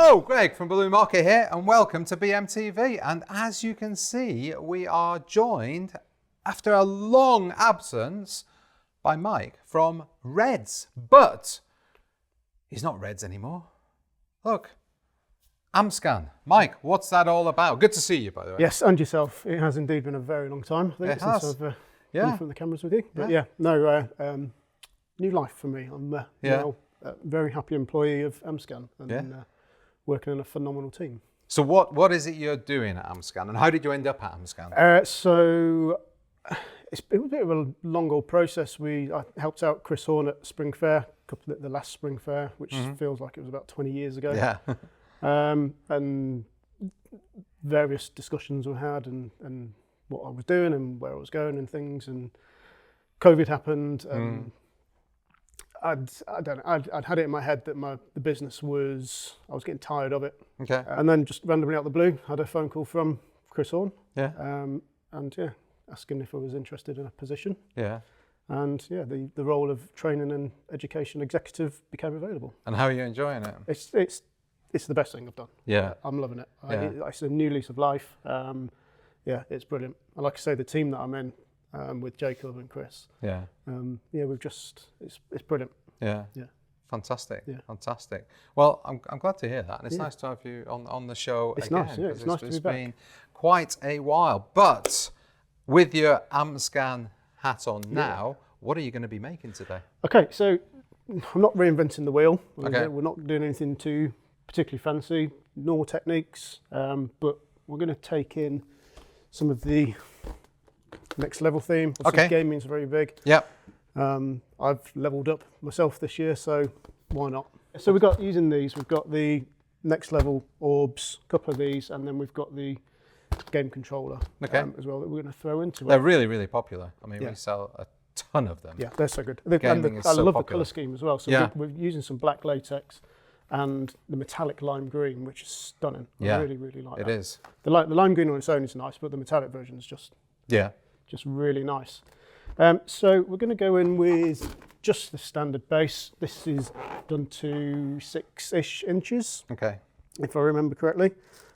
Hello, Greg from Balloon Market here, and welcome to BMTV. And as you can see, we are joined, after a long absence, by Mike from Reds. But he's not Reds anymore. Look, Amscan. Mike, what's that all about? Good to see you, by the way. Yes, and yourself. It has indeed been a very long time, I think, since I've been in front of the cameras with you. But new life for me. I'm now a very happy employee of Amscan and working in a phenomenal team. So what is it you're doing at Amscan, and how did you end up at Amscan? It was a bit of a long old process. I helped out Chris Horn at Spring Fair, the last Spring Fair, which feels like it was about 20 years ago. Yeah. And various discussions we had and what I was doing and where I was going and things, and COVID happened. I'd had it in my head that the business I was getting tired of it. Okay. And then just randomly out of the blue, had a phone call from Chris Horn. Yeah. Asking if I was interested in a position. Yeah. And the role of training and education executive became available. And how are you enjoying it? It's the best thing I've done. Yeah. I'm loving it. Yeah. It's a new lease of life. It's brilliant. And like I say, the team that I'm in with Jacob and Chris. Yeah. It's brilliant. Yeah. Yeah. Fantastic. Yeah. Fantastic. Well, I'm glad to hear that, and it's nice to have you on the show it's again. Nice. Yeah, it's nice to be back. It's been quite a while, but with your Amscan hat on now, what are you going to be making today? Okay, so I'm not reinventing the wheel. Okay. We're not doing anything too particularly fancy, normal techniques, but we're going to take in some of the next level theme. Obviously, gaming's very big. Yep. I've leveled up myself this year, so why not? So we've got the next level orbs, a couple of these, and then we've got the game controller as well that we're going to throw into it. They're really, really popular. I mean, we sell a ton of them. Yeah, they're so good. I love the colour scheme as well. So we're using some black latex and the metallic lime green, which is stunning. I really, really like that. It is. The lime green on its own is nice, but the metallic version is just really nice. So we're going to go in with just the standard base. This is done to 6-ish inches, if I remember correctly.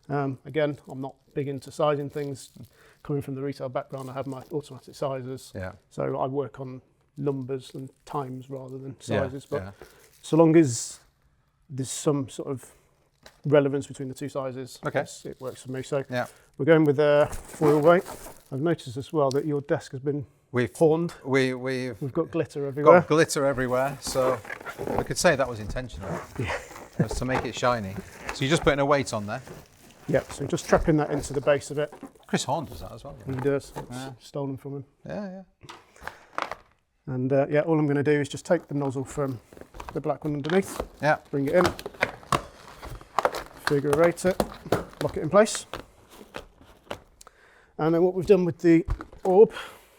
Again, I'm not big into sizing things. Coming from the retail background, I have my automatic sizers. Yeah. So I work on numbers and times rather than sizes. But so long as there's some sort of relevance between the two sizes, it works for me. So we're going with foil weight. I've noticed as well that your desk has been horned. We've got glitter everywhere. Got glitter everywhere, so I could say that was intentional. Yeah. Just to make it shiny. So you're just putting a weight on there? Yep, so just trapping that into the base of it. Chris Horn does that as well. He does. Stolen from him. Yeah. And all I'm going to do is just take the nozzle from the black one underneath. Yeah. Bring it in. Figure eight it. Lock it in place. And then what we've done with the orb,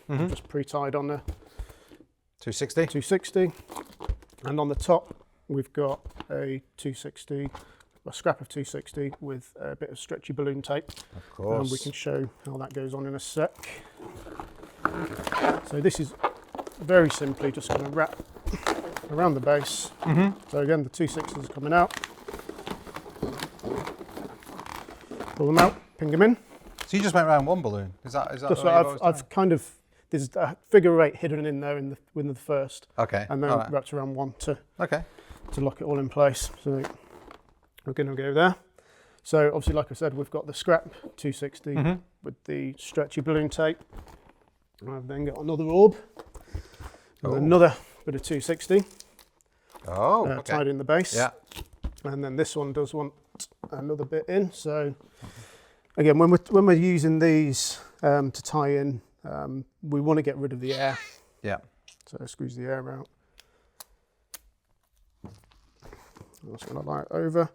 just pre-tied on the 260. And on the top, we've got a 260, a scrap of 260 with a bit of stretchy balloon tape. Of course. And we can show how that goes on in a sec. So this is very simply just going to wrap around the base. So again, the 260s are coming out. Pull them out, ping them in. So you just went around one balloon? Is that That's what I've kind of, there's a figure eight hidden in there within the first. Okay. And then wrapped around one to lock it all in place. So we're going to go there. So obviously, like I said, we've got the scrap 260 with the stretchy balloon tape. I've then got another orb with another bit of 260 tied in the base. Yeah. And then this one does want another bit in. So again, when we're using these to tie in, we want to get rid of the air. Yeah. So squeeze the air out. I'm just going to lie it over.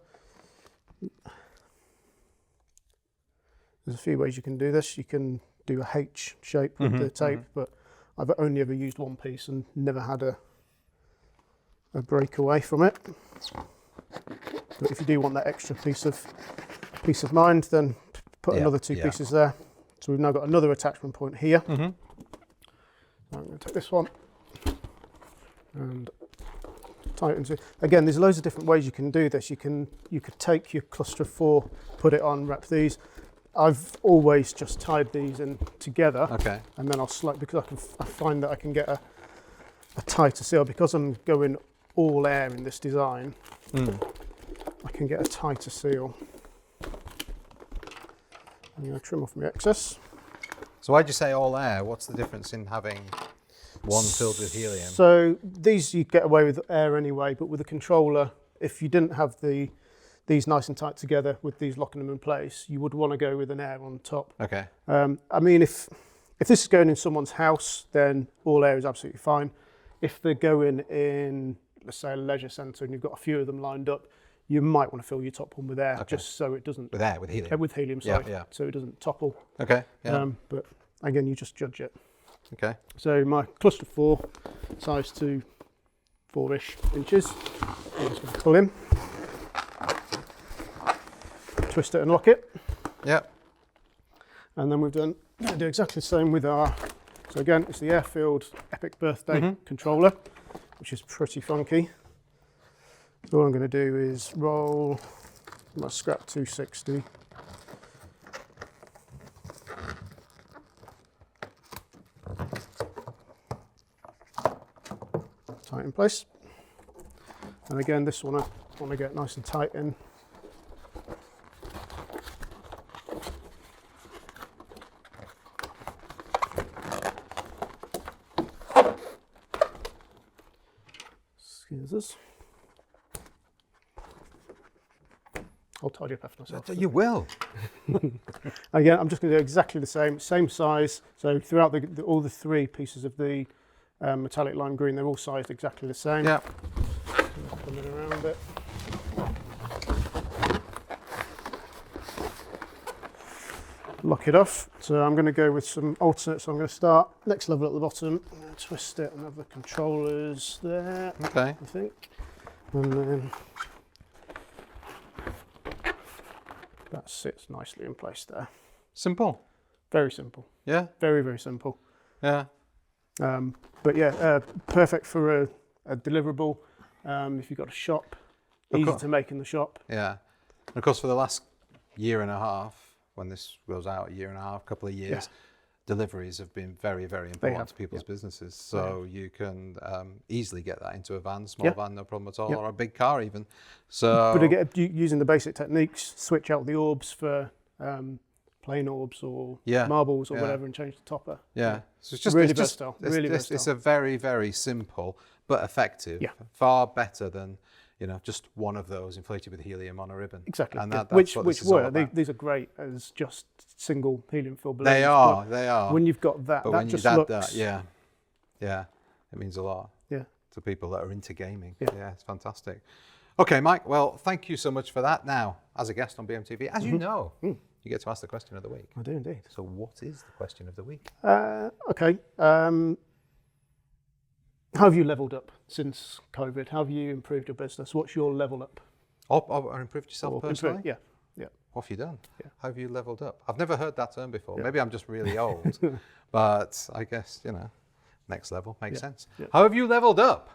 There's a few ways you can do this. You can do a H shape with the tape, but I've only ever used one piece and never had a breakaway from it. But if you do want that extra peace of mind, then put another two pieces there. So we've now got another attachment point here. So I'm going to take this one and tightens it. Again, there's loads of different ways you can do this. You could take your cluster of 4, put it on, wrap these. I've always just tied these in together, and then I'll slide, because I find that I can get a tighter seal because I'm going all air in this design. I can get a tighter seal. I'm going to trim off my excess. So why'd you say all air? What's the difference in having one filled with helium? So these you get away with air anyway, but with a controller, if you didn't have these nice and tight together with these locking them in place, you would want to go with an air on top. Okay. I mean, if this is going in someone's house, then all air is absolutely fine. If they're going in, let's say, a leisure centre and you've got a few of them lined up, you might want to fill your top one with air, just so it doesn't... With air, with helium? With helium, sorry. Yeah. So it doesn't topple. Okay, yeah. But again, you just judge it. Okay. So my cluster 4, size to 4-ish inches. I'm just going to pull in. Twist it and lock it. Yep. And then we've do exactly the same with our... So again, it's the air-filled Epic Birthday controller, which is pretty funky. So all I'm going to do is roll my scrap 260. Tight in place. And again, this one I want to get nice and tight in. Excuse us. I'll tidy up after myself. You will. Again, I'm just going to do exactly the same size. So throughout all the 3 pieces of the metallic lime green, they're all sized exactly the same. Yeah. Come in around a bit. Lock it off. So I'm going to go with some alternates. So I'm going to start next level at the bottom. I'm going to twist it and have the controllers there. Okay. I think. And then that sits nicely in place there. Simple. Very simple. Yeah. Very, very simple. Yeah. But yeah, perfect for a deliverable. If you've got a shop, easy to make in the shop. Yeah. And of course, for the last year and a half, when this goes out, couple of years, deliveries have been very, very important to people's businesses. So you can easily get that into a van, small van, no problem at all, or a big car even. So, but again, using the basic techniques, switch out the orbs for plain orbs or marbles or whatever, and change the topper. Yeah, so it's just really versatile. It's a very, very simple but effective. Yeah. Far better than just one of those inflated with helium on a ribbon. Exactly. And that's which these are great as just single helium filled balloons. They are. When you've got that, but that when just you add looks. that, it means a lot. Yeah. To people that are into gaming. Yeah, it's fantastic. Okay, Mike. Well, thank you so much for that. Now, as a guest on BMTV, as you know, you get to ask the question of the week. I do indeed. So, what is the question of the week? Okay. How have you leveled up since COVID? How have you improved your business? What's your level up? Or improved yourself personally? Yeah. What have you done? Yeah. How have you leveled up? I've never heard that term before. Yeah. Maybe I'm just really old, but I guess, next level makes sense. Yeah. How have you leveled up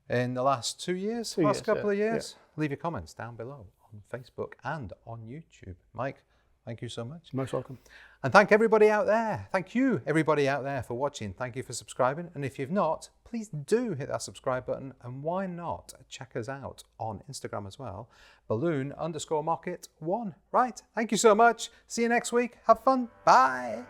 in the last 2 years, last couple of years? Yeah. Leave your comments down below on Facebook and on YouTube. Mike, thank you so much. Most welcome. And thank everybody out there. Thank you, everybody out there, for watching. Thank you for subscribing. And if you've not, please do hit that subscribe button. And why not check us out on Instagram as well. Balloon_market1. Right. Thank you so much. See you next week. Have fun. Bye.